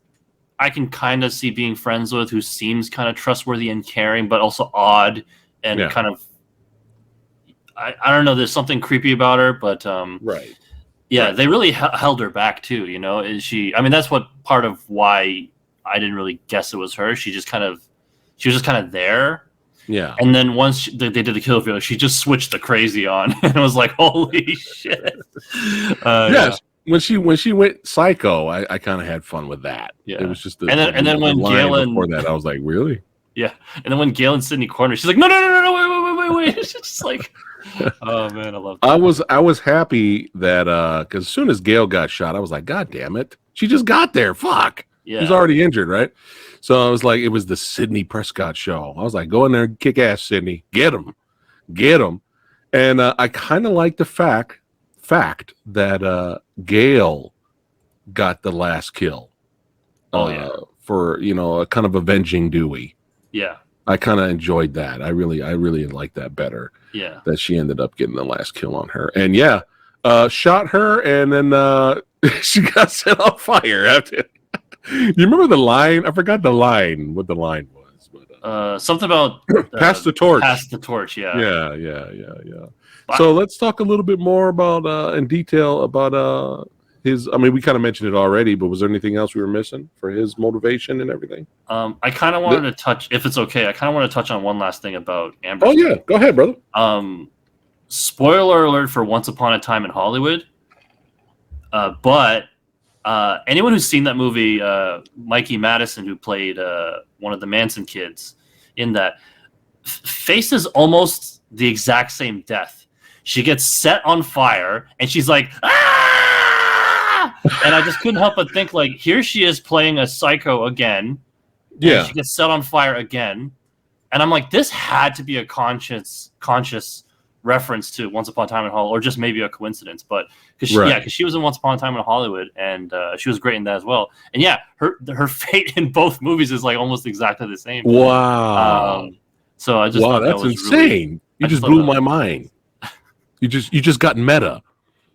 I can kind of see being friends with, who seems kind of trustworthy and caring, but also odd and kind of. I don't know. There's something creepy about her, but right. Yeah, they really held her back too. Is she? I mean, that's what part of why I didn't really guess it was her. She was just kind of there. Yeah. And then once they did the kill video, she just switched the crazy on, and it was like, holy shit. Yes. Yeah. When she went psycho, I kind of had fun with that. Yeah. It was just and then when Galen before that, I was like, really? Yeah. And then when Galen Sydney cornered, she's like, no, wait. It's just like, oh man, I love that. I was happy that because as soon as Gail got shot, I was like, God damn it. She just got there. Fuck. Yeah. He's already injured, right? So I was like, it was the Sidney Prescott show. I was like, go in there and kick ass, Sidney. Get him. And I kind of like the fact that Gail got the last kill. For a kind of avenging Dewey. Yeah. I kind of enjoyed that. I really liked that better. Yeah. That she ended up getting the last kill on her. And shot her, and then she got set on fire after. You remember the line? I forgot what the line was. But, something about pass the torch. Pass the torch, yeah. Yeah. So let's talk a little bit more about in detail about his. I mean, we kind of mentioned it already, but was there anything else we were missing for his motivation and everything? I kind of wanted to touch, if it's okay. I kind of want to touch on one last thing about Amber. Oh yeah, go ahead, brother. Spoiler alert for Once Upon a Time in Hollywood. But anyone who's seen that movie, Mikey Madison, who played one of the Manson kids in that, faces almost the exact same death. She gets set on fire, and she's like, ah! And I just couldn't help but think, like, here she is playing a psycho again. Yeah. She gets set on fire again. And I'm like, this had to be a conscious reference to Once Upon a Time in Hollywood, or just maybe a coincidence. But because she was in Once Upon a Time in Hollywood, and she was great in that as well. And yeah, her fate in both movies is like almost exactly the same. Wow. So I just thought that's that was insane. Really, you just blew my mind. You just got meta.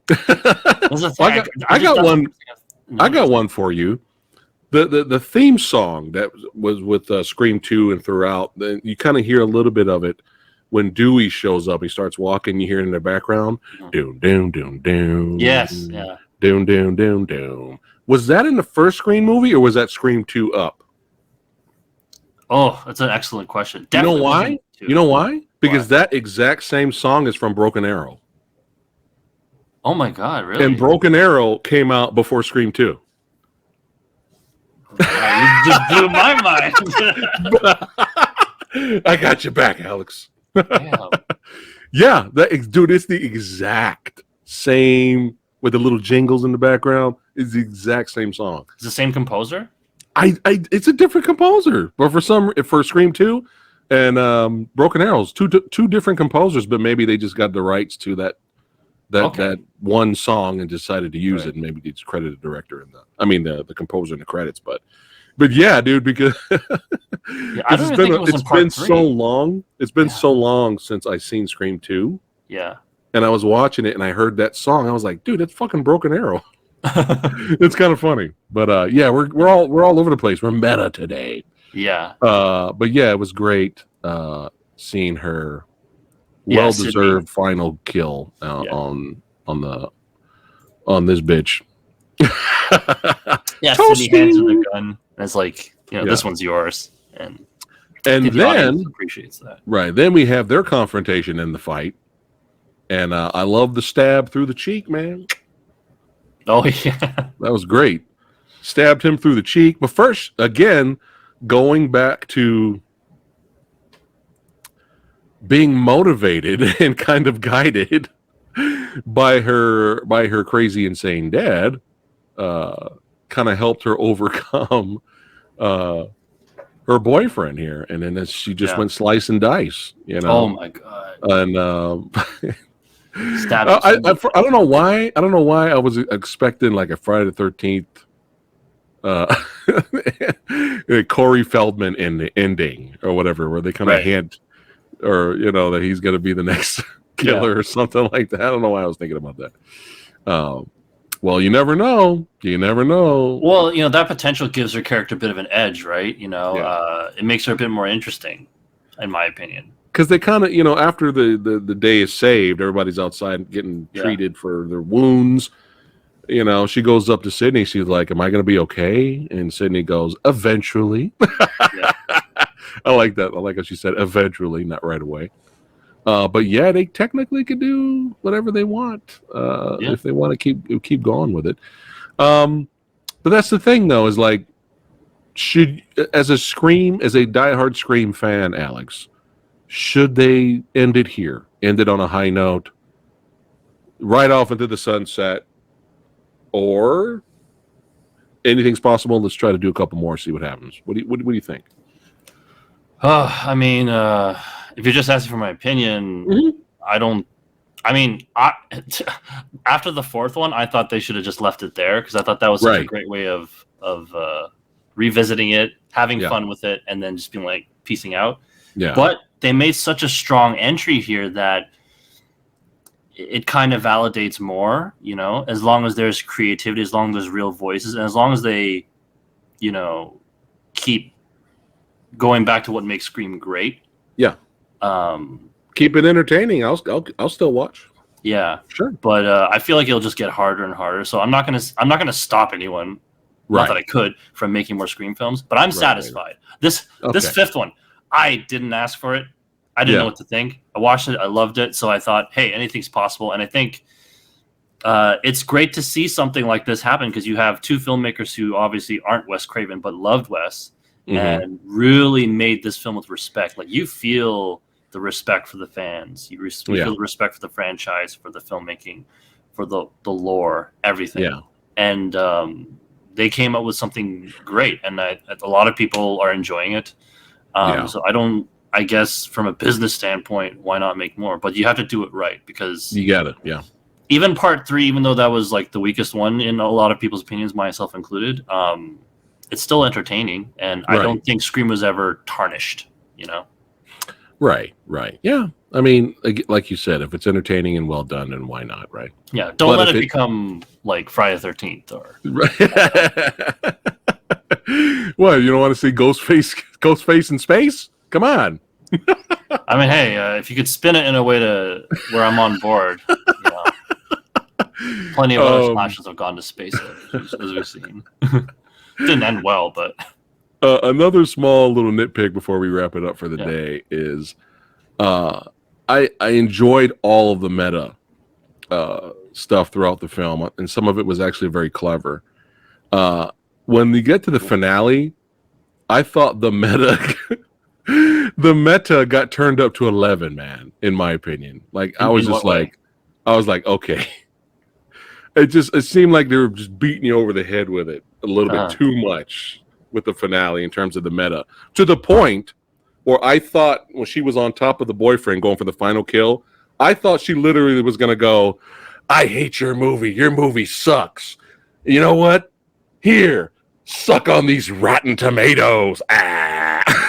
I got one for you. The theme song that was with Scream 2 and throughout. You kind of hear a little bit of it when Dewey shows up, he starts walking. You hear it in the background, doom, doom, doom, doom. Yes, yeah. Doom, doom, doom, doom. Was that in the first Scream movie, or was that Scream 2 Up? Oh, that's an excellent question. You know Definitely why? wasn't two. You know why? Because Why? that exact same song is from Broken Arrow. Oh my God, really? And Broken Arrow came out before Scream 2. Wow, you just blew my mind. I got you back, Alex. Damn. Yeah, dude, it's the exact same with the little jingles in the background. It's the exact same song. It's the same composer? It's a different composer, but for Scream 2 and Broken Arrows, two different composers, but maybe they just got the rights to that one song and decided to use it, and maybe they just credited the director the composer in the credits, but yeah, dude, because it's been so long. It's been so long since I seen Scream 2. Yeah. And I was watching it and I heard that song. I was like, dude, that's fucking Broken Arrow. It's kind of funny. But yeah, we're all over the place. We're meta today. Yeah. But yeah, it was great seeing her well-deserved final kill on this bitch. Yeah, Sydney hands her the gun. And it's like, this one's yours. And then appreciates that. Right. Then we have their confrontation in the fight. And I love the stab through the cheek, man. Oh, yeah. That was great. Stabbed him through the cheek. But first, again, going back to being motivated and kind of guided by her crazy, insane dad, kind of helped her overcome her boyfriend here. And then she just went slice and dice, Oh, my God. And I don't know why. I don't know why I was expecting like a Friday the 13th, Corey Feldman in the ending or whatever, where they kind of hint, or that he's going to be the next killer or something like that. I don't know why I was thinking about that. Well, you never know. You never know. Well, that potential gives her character a bit of an edge, right? It makes her a bit more interesting, in my opinion. Because they kind of, after the day is saved, everybody's outside getting treated for their wounds. She goes up to Sydney. She's like, "Am I going to be okay?" And Sydney goes, "Eventually." I like that. I like how she said eventually, not right away. But yeah, they technically could do whatever they want if they want to keep going with it. But that's the thing, though, is like, as a diehard Scream fan, Alex, should they end it here? End it on a high note, right off into the sunset, or anything's possible? Let's try to do a couple more, see what happens. What do you think? I mean, if you're just asking for my opinion, after the fourth one, I thought they should have just left it there, because I thought that was such a great way of revisiting it, having fun with it, and then just being like piecing out. Yeah. But they made such a strong entry here that it kind of validates more, as long as there's creativity, as long as there's real voices, and as long as they, keep going back to what makes Scream great. Yeah. Keep it entertaining. I'll still watch. Yeah. Sure. But I feel like it'll just get harder and harder. So I'm not gonna stop anyone. Not that I could, from making more Scream films, but I'm satisfied. This fifth one, I didn't ask for it. I didn't know what to think. I watched it. I loved it. So I thought, hey, anything's possible. And I think it's great to see something like this happen, because you have two filmmakers who obviously aren't Wes Craven, but loved Wes, and really made this film with respect. Like, you feel the respect for the fans. You feel the respect for the franchise, for the filmmaking, for the lore, everything. Yeah. And they came up with something great. And a lot of people are enjoying it. So I guess from a business standpoint, why not make more? But you have to do it right, because you got it. Yeah. Even part 3, even though that was like the weakest one in a lot of people's opinions, myself included, it's still entertaining, and I don't think Scream was ever tarnished. Right. Yeah. I mean, like you said, if it's entertaining and well done, then why not? Right. Yeah. Don't let it become like Friday the 13th or. What, you don't want to see Ghostface in space? Come on. I mean, hey, if you could spin it in a way to where I'm on board, you know, plenty of other slashes have gone to space, as we've seen. Didn't end well, but another small little nitpick before we wrap it up for the day is I enjoyed all of the meta stuff throughout the film, and some of it was actually very clever. When we get to the finale, I thought the meta got turned up to 11, man, in my opinion. Like I was like, okay. It seemed like they were just beating you over the head with it a little bit too much with the finale in terms of the meta, to the point where I thought when she was on top of the boyfriend going for the final kill, I thought she literally was going to go, I hate your movie. Your movie sucks. You know what? Here, suck on these rotten tomatoes. Okay,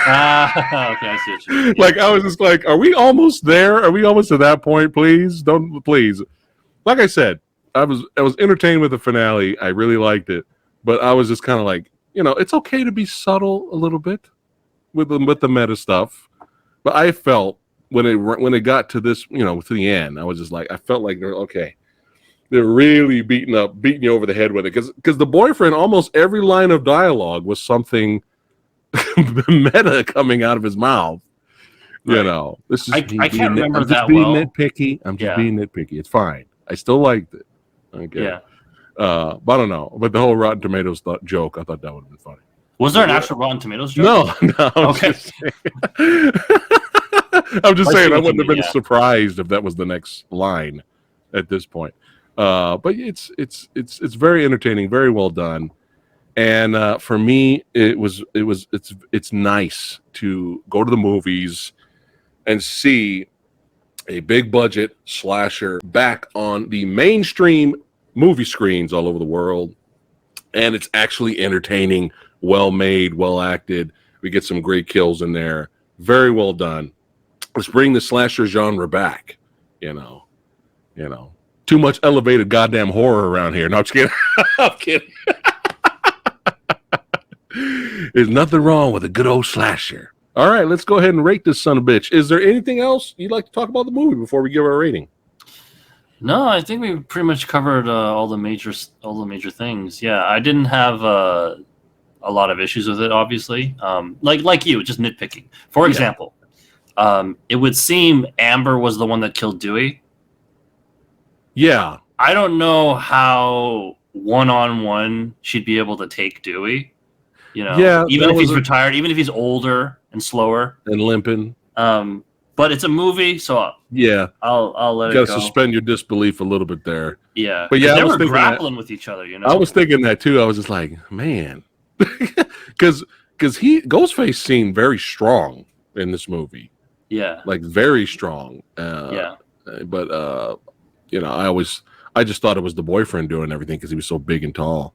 I see what you mean. Like, I was just like, are we almost there? Are we almost to that point? Please. Like I said, I was entertained with the finale. I really liked it. But I was just kind of like, it's okay to be subtle a little bit with the meta stuff. But I felt when it got to this, to the end, I was just like, I felt like they're really beating you over the head with it, because the boyfriend, almost every line of dialogue was something meta coming out of his mouth. Right. This is I can't remember that well. Nitpicky. I'm just being nitpicky. It's fine. I still liked it. Okay. Yeah. But I don't know. But the whole Rotten Tomatoes joke, I thought that would have been funny. Was there an actual Rotten Tomatoes joke? No. Okay. I'm just saying I wouldn't have been surprised if that was the next line at this point. But it's very entertaining, very well done, and for me, it's nice to go to the movies and see a big budget slasher back on the mainstream movie screens all over the world, and it's actually entertaining, well made, well acted. We get some great kills in there, very well done. Let's bring the slasher genre back. Too much elevated goddamn horror around here. No, I'm just kidding. I'm kidding. There's nothing wrong with a good old slasher. All right, let's go ahead and rate this son of a bitch. Is there anything else you'd like to talk about the movie before we give our rating? No, I think we pretty much covered all the major things. Yeah, I didn't have a lot of issues with it, obviously. Like you, just nitpicking. For example, it would seem Amber was the one that killed Dewey. Yeah. I don't know how one-on-one she'd be able to take Dewey. Even if he's retired, even if he's older and slower. And limping. But it's a movie, so I'll let it go. You got to suspend your disbelief a little bit there. Yeah. But they were grappling with each other, I was thinking that too. I was just like, man. Because Ghostface seemed very strong in this movie. Yeah. Like very strong. But I just thought it was the boyfriend doing everything because he was so big and tall.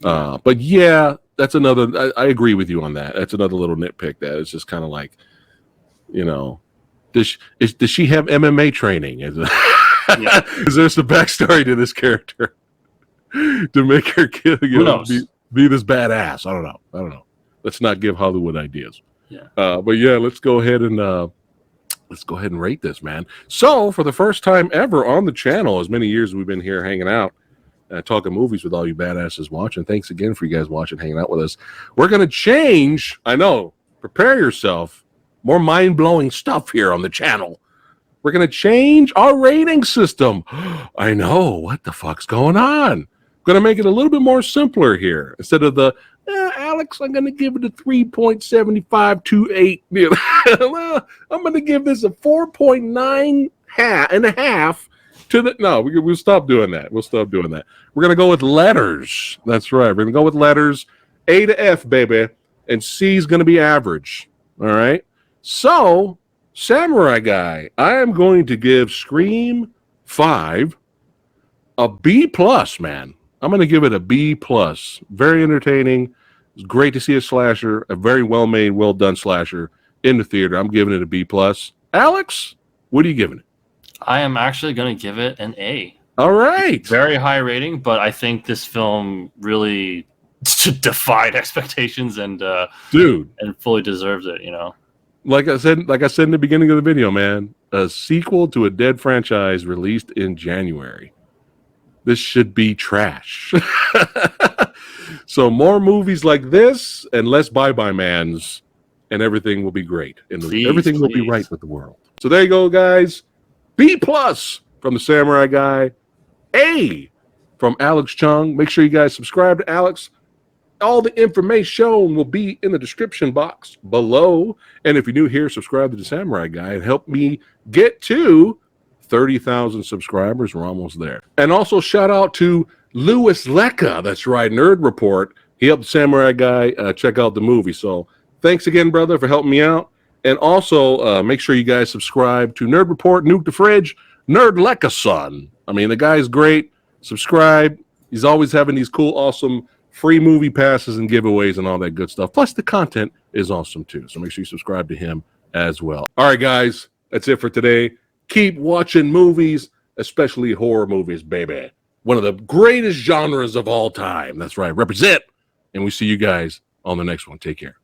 But yeah, that's another. I agree with you on that. That's another little nitpick. That it's just kind of like, does she have MMA training? Is there some backstory to this character to make her be this badass? I don't know. Let's not give Hollywood ideas. Yeah. But yeah, let's go ahead and rate this, man. So for the first time ever on the channel, as many years we've been here hanging out, talking movies with all you badasses watching. Thanks again for you guys watching, hanging out with us. We're going to change. I know. Prepare yourself. More mind-blowing stuff here on the channel. We're going to change our rating system. I know. What the fuck's going on? Going to make it a little bit more simpler here. Instead of the, Alex, I'm going to give it a 3.7528. I'm going to give this a 4.9 and a half. We'll stop doing that. We'll stop doing that. We're going to go with letters. That's right. We're going to go with letters. A to F, baby. And C is going to be average. All right? So, Samurai Guy, I am going to give Scream 5 a B+, man. I'm going to give it a B+. Very entertaining. It's great to see a slasher, a very well-made, well-done slasher in the theater. I'm giving it a B+. Alex, what are you giving it? I am actually going to give it an A. All right. Very high rating, but I think this film really defied expectations and fully deserves it, like I said in the beginning of the video, man, a sequel to a dead franchise released in January. This should be trash. So more movies like this and less Bye-Bye Mans, and everything will be great. And everything will be right with the world. So there you go, guys. B+ from the Samurai Guy. A from Alex Chung. Make sure you guys subscribe to Alex. All the information will be in the description box below. And if you're new here, subscribe to the Samurai Guy and help me get to 30,000 subscribers. We're almost there. And also shout out to Louis Lecca. That's right, Nerd Report. He helped the Samurai Guy check out the movie. So thanks again, brother, for helping me out. And also make sure you guys subscribe to Nerd Report, Nuke the Fridge, Nerd Lecca son. I mean, the guy's great. Subscribe. He's always having these cool, awesome free movie passes and giveaways and all that good stuff. Plus, the content is awesome, too. So make sure you subscribe to him as well. All right, guys. That's it for today. Keep watching movies, especially horror movies, baby. One of the greatest genres of all time. That's right. Represent. And we see you guys on the next one. Take care.